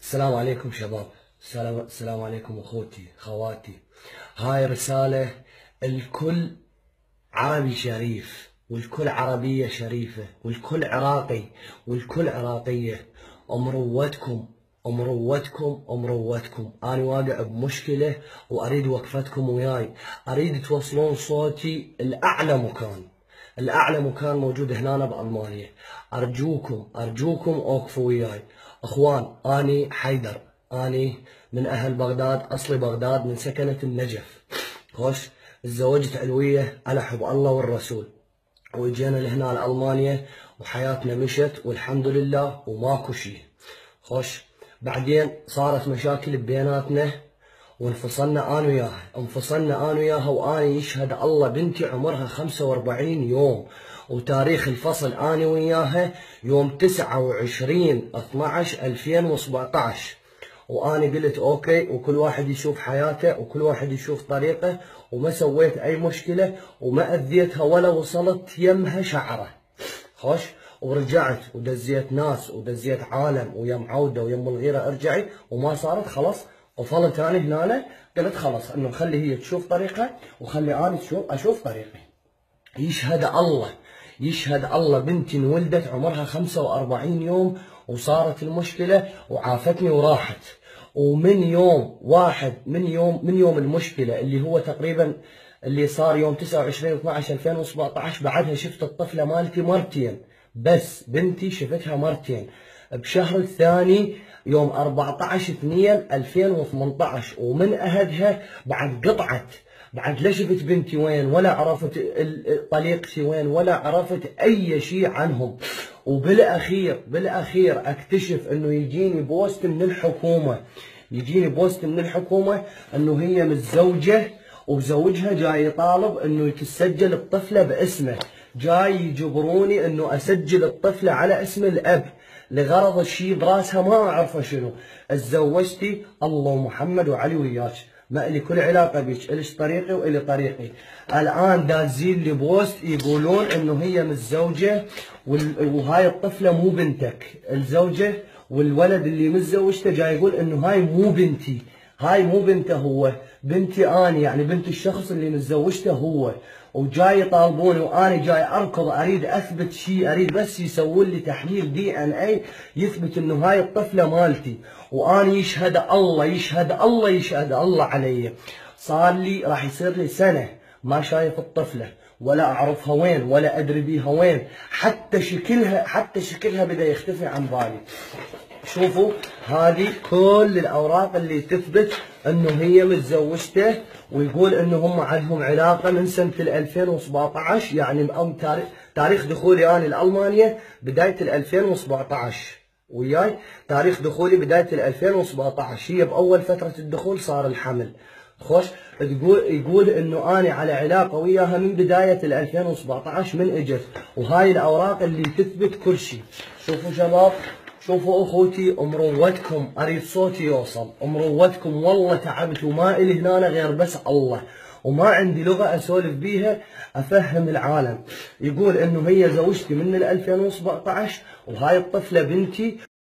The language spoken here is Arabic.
السلام عليكم شباب. السلام عليكم اخوتي خواتي. هاي رسالة الكل عربي شريف، والكل عربية شريفة، والكل عراقي، والكل عراقية. امروتكم انا واقع بمشكلة واريد وقفتكم وياي، اريد توصلون صوتي الأعلى مكان موجود هنا بألمانيا. أرجوكم أوقفوا وياي. أخوان، أني حيدر، أني من أهل بغداد، أصلي بغداد، من سكنة النجف. خوش، تزوجت علوية على حب الله والرسول، وجينا لهنا لألمانيا وحياتنا مشت والحمد لله وماكو شي. خوش، بعدين صارت مشاكل بيناتنا وانفصلنا انا وياها، وانا يشهد الله بنتي عمرها 45 يوم، وتاريخ الفصل انا وياها يوم 29/12/2017. وانا قلت اوكي، وكل واحد يشوف حياته وكل واحد يشوف طريقه، وما سويت اي مشكله وما اذيتها ولا وصلت يمها شعره. خوش، ورجعت ودزيت ناس ودزيت عالم ويم عوده ويم الغيره ارجعي، وما صارت. خلص وفلت انا هنا، قلت خلص انه خلي هي تشوف طريقها وخلي انا اشوف طريقي. يشهد الله بنتي انولدت عمرها 45 يوم، وصارت المشكله وعافتني وراحت. ومن يوم واحد من يوم المشكله اللي هو تقريبا اللي صار يوم 29/12/2017، بعدها شفت الطفله مالتي مرتين بس. بنتي شفتها مرتين بشهر الثاني يوم 14/2/2018، ومن أهدها بعد قطعت. بعد لا شفت بنتي وين، ولا عرفت طليقتي وين، ولا عرفت أي شيء عنهم. وبالأخير أكتشف أنه يجيني بوست من الحكومة أنه هي متزوجة، وزوجها جاي يطالب أنه تسجل الطفلة باسمه، جاي يجبروني أنه أسجل الطفلة على اسم الأب لغرض الشيء براسها ما أعرفه شنو. اتزوجتي الله ومحمد وعلي وياك، ما إلي كل علاقة بيك، إلش طريقي وإلي طريقي. الآن دازين لي بوست يقولون إنه هي متزوجة وهاي الطفلة مو بنتك. الزوجة والولد اللي متزوجته جاي يقول إنه هاي مو بنتي، هاي مو بنته هو، بنتي أنا، يعني بنت الشخص اللي متزوجته هو. وجاي يطالبوني وانا جاي اركض، اريد اثبت شيء، اريد بس يسوون لي تحليل DNA يثبت انه هاي الطفله مالتي. وانا يشهد الله علي. صار لي راح يصير لي سنه ما شايف الطفله، ولا اعرفها وين، ولا ادري بيها وين، حتى شكلها بدا يختفي عن بالي. شوفوا هذه كل الاوراق اللي تثبت انه هي متزوجته، ويقول انه هم عندهم علاقه من سنه 2017، يعني تاريخ دخولي انا لالمانيا بدايه 2017 وياي، تاريخ دخولي بدايه 2017 هي باول فتره الدخول صار الحمل. خوش، يقول انه انا على علاقه وياها من بدايه 2017 من اجت، وهاي الاوراق اللي تثبت كل شيء. شوفوا شباب، شوفوا اخوتي، امروتكم اريد صوتي يوصل، امروتكم والله تعبت وما الي هنا غير بس الله، وما عندي لغه اسولف بيها افهم العالم. يقول انه هي زوجتي من 2017 وهاي الطفله بنتي،